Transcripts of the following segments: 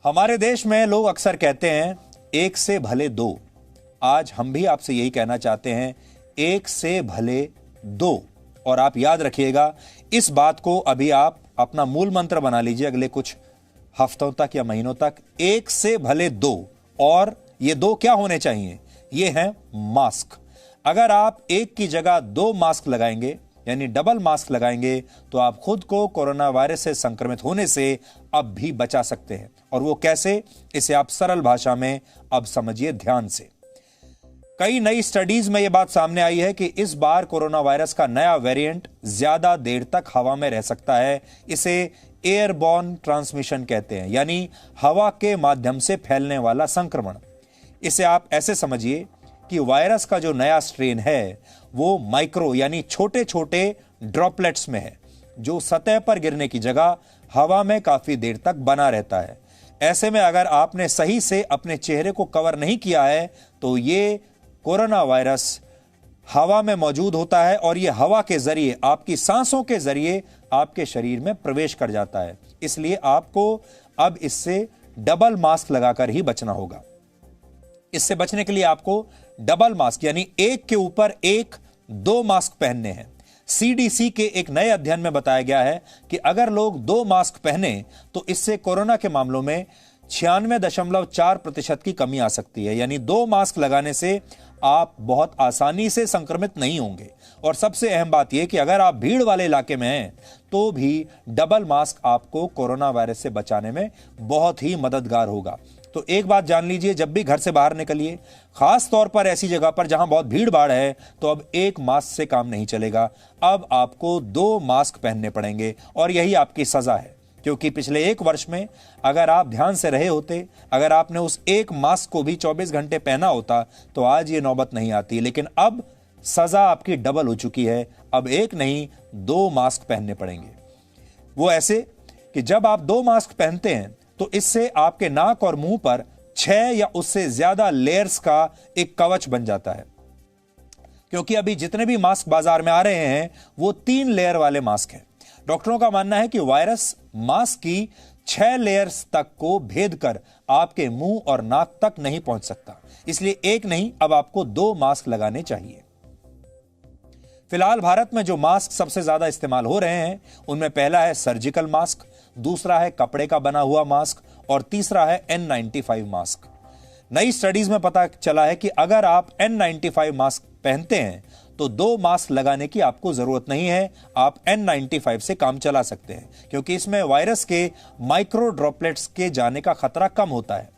हमारे देश में लोग अक्सर कहते हैं एक से भले दो। आज हम भी आपसे यही कहना चाहते हैं, एक से भले दो। और आप याद रखिएगा, इस बात को अभी आप अपना मूल मंत्र बना लीजिए अगले कुछ हफ्तों तक या महीनों तक। एक से भले दो। और ये दो क्या होने चाहिए? ये हैं मास्क। अगर आप एक की जगह दो मास्क लगाएंगे, यानी डबल मास्क लगाएंगे, तो आप खुद को कोरोना वायरस से संक्रमित होने से अब भी बचा सकते हैं। और वो कैसे, इसे आप सरल भाषा में अब समझिए ध्यान से। कई नई स्टडीज में यह बात सामने आई है कि इस बार कोरोना वायरस का नया वेरिएंट ज्यादा देर तक हवा में रह सकता है। इसे एयरबॉर्न ट्रांसमिशन कहते हैं, यानी हवा के माध्यम से फैलने वाला संक्रमण। इसे आप ऐसे समझिए कि वायरस का जो नया स्ट्रेन है वो माइक्रो यानी छोटे छोटे ड्रॉपलेट्स में है, जो सतह पर गिरने की जगह हवा में काफी देर तक बना रहता है। ऐसे में अगर आपने सही से अपने चेहरे को कवर नहीं किया है तो ये कोरोना वायरस हवा में मौजूद होता है और यह हवा के जरिए, आपकी सांसों के जरिए आपके शरीर में प्रवेश कर जाता है। इसलिए आपको अब इससे डबल मास्क लगाकर ही बचना होगा। इससे बचने के लिए आपको डबल मास्क यानी एक के ऊपर एक दो मास्क पहनने हैं। सीडीसी के एक नए अध्ययन में बताया गया है कि अगर लोग दो मास्क पहने तो इससे कोरोना के मामलों में 96.4% की कमी आ सकती है। यानी दो मास्क लगाने से आप बहुत आसानी से संक्रमित नहीं होंगे। और सबसे अहम बात यह कि अगर आप भीड़ वाले इलाके में हैं तो भी डबल मास्क आपको कोरोना वायरस से बचाने में बहुत ही मददगार होगा। तो एक बात जान लीजिए, जब भी घर से बाहर निकलिए, खास तौर पर ऐसी जगह पर जहां बहुत भीड़ भाड़ है, तो अब एक मास्क से काम नहीं चलेगा। अब आपको दो मास्क पहनने पड़ेंगे और यही आपकी सजा है। क्योंकि पिछले एक वर्ष में अगर आप ध्यान से रहे होते, अगर आपने उस एक मास्क को भी 24 घंटे पहना होता तो आज ये नौबत नहीं आती। लेकिन अब सजा आपकी डबल हो चुकी है। अब एक नहीं, दो मास्क पहनने पड़ेंगे। वो ऐसे कि जब आप दो मास्क पहनते हैं तो इससे आपके नाक और मुंह पर 6 या उससे ज्यादा लेयर्स का एक कवच बन जाता है। क्योंकि अभी जितने भी मास्क बाजार में आ रहे हैं वो 3 लेयर वाले मास्क हैं। डॉक्टरों का मानना है कि वायरस मास्क की 6 लेयर्स तक को भेद कर आपके मुंह और नाक तक नहीं पहुंच सकता। इसलिए एक नहीं, अब आपको 2 मास्क लगाने चाहिए। फिलहाल भारत में जो मास्क सबसे ज्यादा इस्तेमाल हो रहे हैं उनमें पहला है सर्जिकल मास्क, दूसरा है कपड़े का बना हुआ मास्क और तीसरा है N95 मास्क। नई स्टडीज में पता चला है कि अगर आप N95 मास्क पहनते हैं तो 2 मास्क लगाने की आपको जरूरत नहीं है। आप N95 से काम चला सकते हैं क्योंकि इसमें वायरस के माइक्रो ड्रॉपलेट्स के जाने का खतरा कम होता है।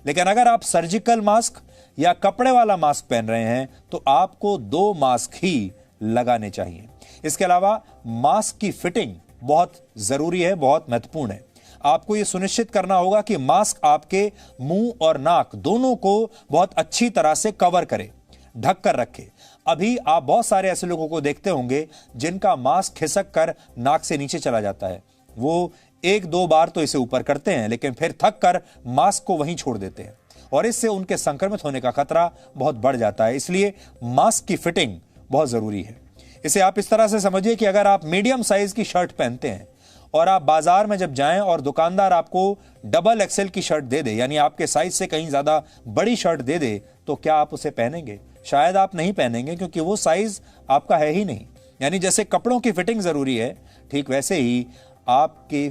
लेकिन अगर आप सर्जिकल मास्क या कपड़े वाला मास्क पहन रहे हैं तो आपको 2 मास्क ही लगाने चाहिए। इसके अलावा मास्क की फिटिंग बहुत जरूरी है, बहुत महत्वपूर्ण है। आपको यह सुनिश्चित करना होगा कि मास्क आपके मुंह और नाक दोनों को बहुत अच्छी तरह से कवर करे, ढक कर रखे। अभी आप बहुत सारे ऐसे लोगों को देखते होंगे जिनका मास्क खिसक कर नाक से नीचे चला जाता है। वो 1-2 बार तो इसे ऊपर करते हैं लेकिन फिर थक कर मास्क को वहीं छोड़ देते हैं और इससे उनके संक्रमित होने का खतरा बहुत बढ़ जाता है। इसलिए मास्क की फिटिंग बहुत जरूरी है। इसे आप इस तरह से समझिए कि अगर आप मीडियम साइज की शर्ट पहनते हैं और आप बाजार में जब जाएं और दुकानदार आपको डबल एक्सेल की शर्ट दे दे, यानी आपके साइज से कहीं ज्यादा बड़ी शर्ट दे दे, तो क्या आप उसे पहनेंगे? शायद आप नहीं पहनेंगे क्योंकि वो साइज आपका है ही नहीं। यानी जैसे कपड़ों की फिटिंग जरूरी है, ठीक वैसे ही आपके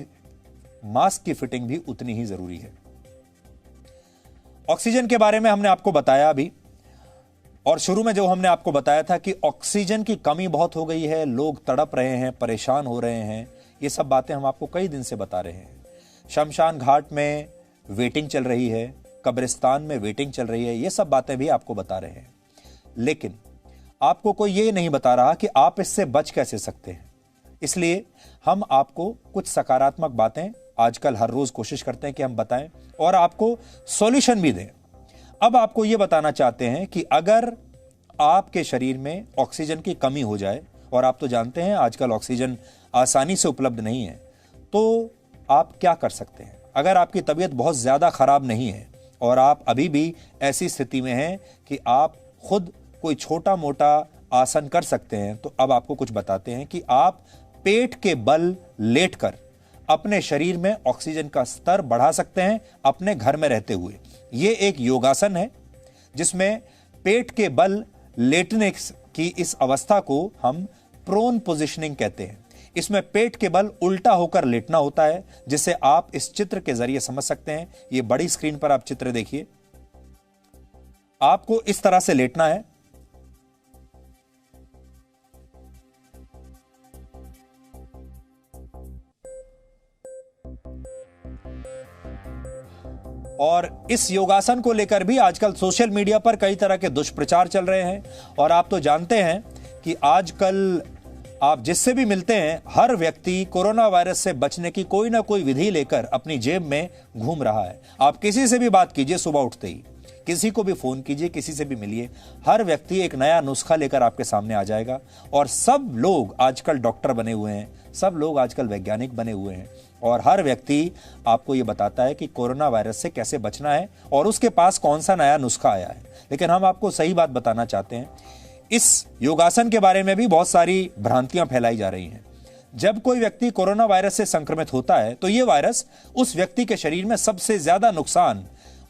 मास्क की फिटिंग भी उतनी ही जरूरी है। ऑक्सीजन के बारे में हमने आपको बताया अभी, और शुरू में जो हमने आपको बताया था कि ऑक्सीजन की कमी बहुत हो गई है, लोग तड़प रहे हैं, परेशान हो रहे हैं, ये सब बातें हम आपको कई दिन से बता रहे हैं। शमशान घाट में वेटिंग चल रही है, कब्रिस्तान में वेटिंग चल रही है, ये सब बातें भी आपको बता रहे हैं। लेकिन आपको कोई ये नहीं बता रहा कि आप इससे बच कैसे सकते हैं। इसलिए हम आपको कुछ सकारात्मक बातें आजकल हर रोज कोशिश करते हैं कि हम बताएं और आपको सॉल्यूशन भी दें। अब आपको यह बताना चाहते हैं कि अगर आपके शरीर में ऑक्सीजन की कमी हो जाए, और आप तो जानते हैं आजकल ऑक्सीजन आसानी से उपलब्ध नहीं है, तो आप क्या कर सकते हैं। अगर आपकी तबीयत बहुत ज्यादा खराब नहीं है और आप अभी भी ऐसी स्थिति में हैं कि आप खुद कोई छोटा मोटा आसन कर सकते हैं, तो अब आपको कुछ बताते हैं कि आप पेट के बल लेटकर अपने शरीर में ऑक्सीजन का स्तर बढ़ा सकते हैं अपने घर में रहते हुए। यह एक योगासन है जिसमें पेट के बल लेटने की इस अवस्था को हम प्रोन पोजिशनिंग कहते हैं। इसमें पेट के बल उल्टा होकर लेटना होता है, जिसे आप इस चित्र के जरिए समझ सकते हैं। ये बड़ी स्क्रीन पर आप चित्र देखिए। आपको इस तरह से लेटना है। और इस योगासन को लेकर भी आजकल सोशल मीडिया पर कई तरह के दुष्प्रचार चल रहे हैं। और आप तो जानते हैं कि आजकल आप जिससे भी मिलते हैं, हर व्यक्ति कोरोना वायरस से बचने की कोई ना कोई विधि लेकर अपनी जेब में घूम रहा है। आप किसी से भी बात कीजिए, सुबह उठते ही किसी को भी फोन कीजिए, किसी से भी मिलिए, हर व्यक्ति एक नया नुस्खा लेकर आपके सामने आ जाएगा। और सब लोग आजकल डॉक्टर बने हुए हैं, सब लोग आजकल वैज्ञानिक बने हुए हैं, और हर व्यक्ति आपको यह बताता है कि कोरोना वायरस से कैसे बचना है और उसके पास कौन सा नया नुस्खा आया है। लेकिन हम आपको सही बात बताना चाहते हैं। इस योगासन के बारे में भी बहुत सारी भ्रांतियां फैलाई जा रही हैं। जब कोई व्यक्ति कोरोना वायरस से संक्रमित होता है तो यह वायरस उस व्यक्ति के शरीर में सबसे ज्यादा नुकसान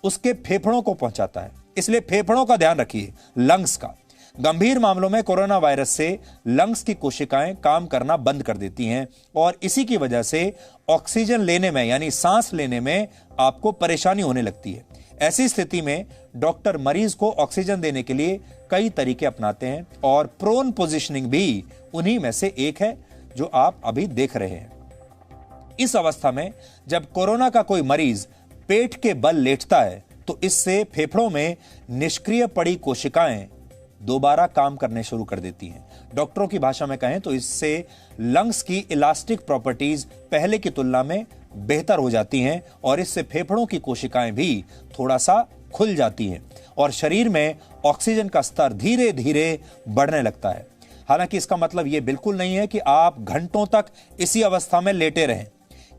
उसके फेफड़ों को पहुंचाता है। इसलिए फेफड़ों का ध्यान रखिए, लंग्स का। गंभीर मामलों में कोरोना वायरस से लंग्स की कोशिकाएं काम करना बंद कर देती हैं और इसी की वजह से ऑक्सीजन लेने में यानी सांस लेने में आपको परेशानी होने लगती है। ऐसी स्थिति में डॉक्टर मरीज को ऑक्सीजन देने के लिए कई तरीके अपनाते हैं और प्रोन पोजिशनिंग भी उन्हीं में से एक है जो आप अभी देख रहे हैं। इस अवस्था में जब कोरोना का कोई मरीज पेट के बल लेटता है तो इससे फेफड़ों में निष्क्रिय पड़ी कोशिकाएं दोबारा काम करने शुरू कर देती हैं। डॉक्टरों की भाषा में कहें तो इससे लंग्स की इलास्टिक प्रॉपर्टीज पहले की तुलना में बेहतर हो जाती हैं और इससे फेफड़ों की कोशिकाएं भी थोड़ा सा खुल जाती हैं और शरीर में ऑक्सीजन का स्तर धीरे धीरे बढ़ने लगता है। हालांकि इसका मतलब यह बिल्कुल नहीं है कि आप घंटों तक इसी अवस्था में लेटे रहें।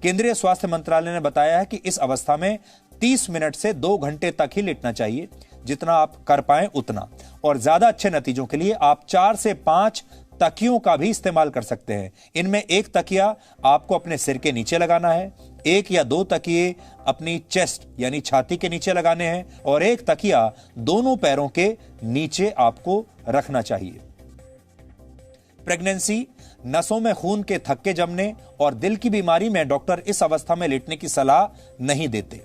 केंद्रीय स्वास्थ्य मंत्रालय ने बताया है कि इस अवस्था में 30 मिनट से 2 घंटे तक ही लेटना चाहिए, जितना आप कर पाएं उतना। और ज्यादा अच्छे नतीजों के लिए आप 4 से 5 तकियों का भी इस्तेमाल कर सकते हैं। इनमें एक तकिया आपको अपने सिर के नीचे लगाना है, 1 या 2 तकिए अपनी चेस्ट यानी छाती के नीचे लगाने हैं और एक तकिया दोनों पैरों के नीचे आपको रखना चाहिए। प्रेगनेंसी, नसों में खून के थक्के जमने और दिल की बीमारी में डॉक्टर इस अवस्था में लेटने की सलाह नहीं देते,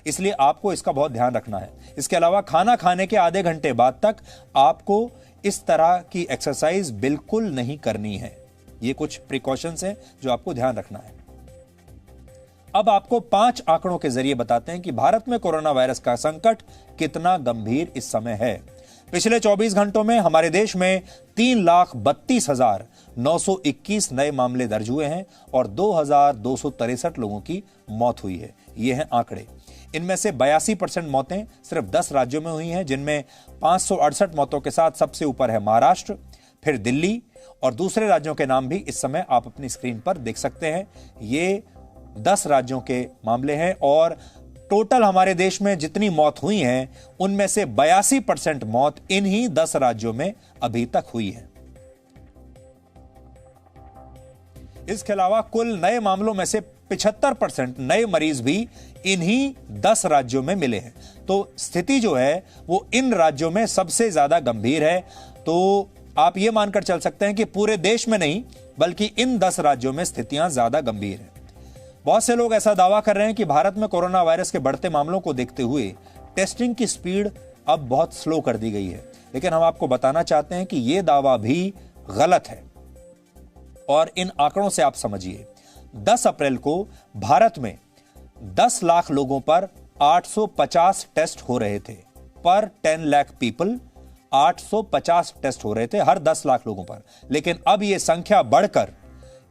इसलिए आपको इसका बहुत ध्यान रखना है। इसके अलावा खाना खाने के आधे घंटे बाद तक आपको इस तरह की एक्सरसाइज बिल्कुल नहीं करनी है। ये कुछ प्रिकॉशंस हैं जो आपको ध्यान रखना है। अब आपको 5 आंकड़ों के जरिए बताते हैं कि भारत में कोरोना वायरस का संकट कितना गंभीर इस समय है। पिछले 24 घंटों में हमारे देश में 3,32,921 नए मामले दर्ज हुए हैं और 2,263 लोगों की मौत हुई है। ये हैं आंकड़े। इनमें से 82% मौतें सिर्फ 10 राज्यों में हुई हैं, जिनमें 568 मौतों के साथ सबसे ऊपर है महाराष्ट्र, फिर दिल्ली और दूसरे राज्यों के नाम भी इस समय आप अपनी स्क्रीन पर देख सकते हैं। ये 10 राज्यों के मामले हैं और टोटल हमारे देश में जितनी मौत हुई हैं उनमें से 82% मौत इन्हीं 10 राज्यों में अभी तक हुई है। इसके अलावा कुल नए मामलों में से 75% नए मरीज भी इन्हीं 10 राज्यों में मिले हैं। तो स्थिति जो है वो इन राज्यों में सबसे ज्यादा गंभीर है। तो आप ये मानकर चल सकते हैं कि पूरे देश में नहीं बल्कि इन 10 राज्यों में स्थितियां ज्यादा गंभीर हैं। बहुत से लोग ऐसा दावा कर रहे हैं कि भारत में कोरोना वायरस के बढ़ते मामलों को देखते हुए टेस्टिंग की स्पीड अब बहुत स्लो कर दी गई है, लेकिन हम आपको बताना चाहते हैं कि यह दावा भी गलत है। और इन आंकड़ों से आप समझिए, 10 अप्रैल को भारत में 10 लाख लोगों पर 850 टेस्ट हो रहे थे। पर 10 लाख पीपल 850 टेस्ट हो रहे थे हर 10 लाख लोगों पर, लेकिन अब यह संख्या बढ़कर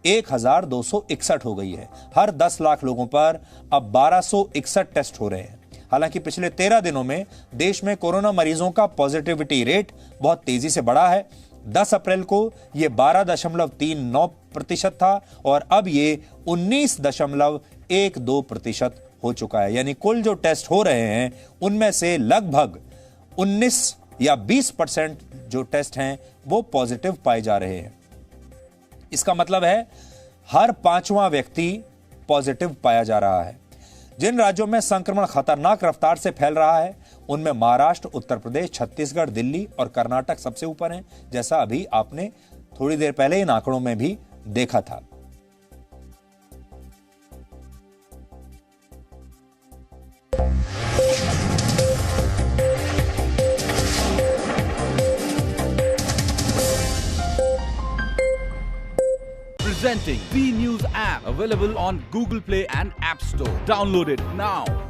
1261 हो गई है। हर 10 लाख लोगों पर अब 1261 टेस्ट हो रहे हैं। हालांकि पिछले 13 दिनों में देश में कोरोना मरीजों का पॉजिटिविटी रेट बहुत तेजी से बढ़ा है। 10 अप्रैल को यह 12.39% था और अब यह 19.12% हो चुका है। यानी कुल जो टेस्ट हो रहे हैं उनमें से लगभग 19 या 20% जो टेस्ट हैं वो पॉजिटिव पाए जा रहे हैं। इसका मतलब है हर 5वां व्यक्ति पॉजिटिव पाया जा रहा है। जिन राज्यों में संक्रमण खतरनाक रफ्तार से फैल रहा है उनमें महाराष्ट्र, उत्तर प्रदेश, छत्तीसगढ़, दिल्ली और कर्नाटक सबसे ऊपर हैं, जैसा अभी आपने थोड़ी देर पहले इन आंकड़ों में भी देखा था। Presenting B News app, available on Google Play and App Store. Download it now.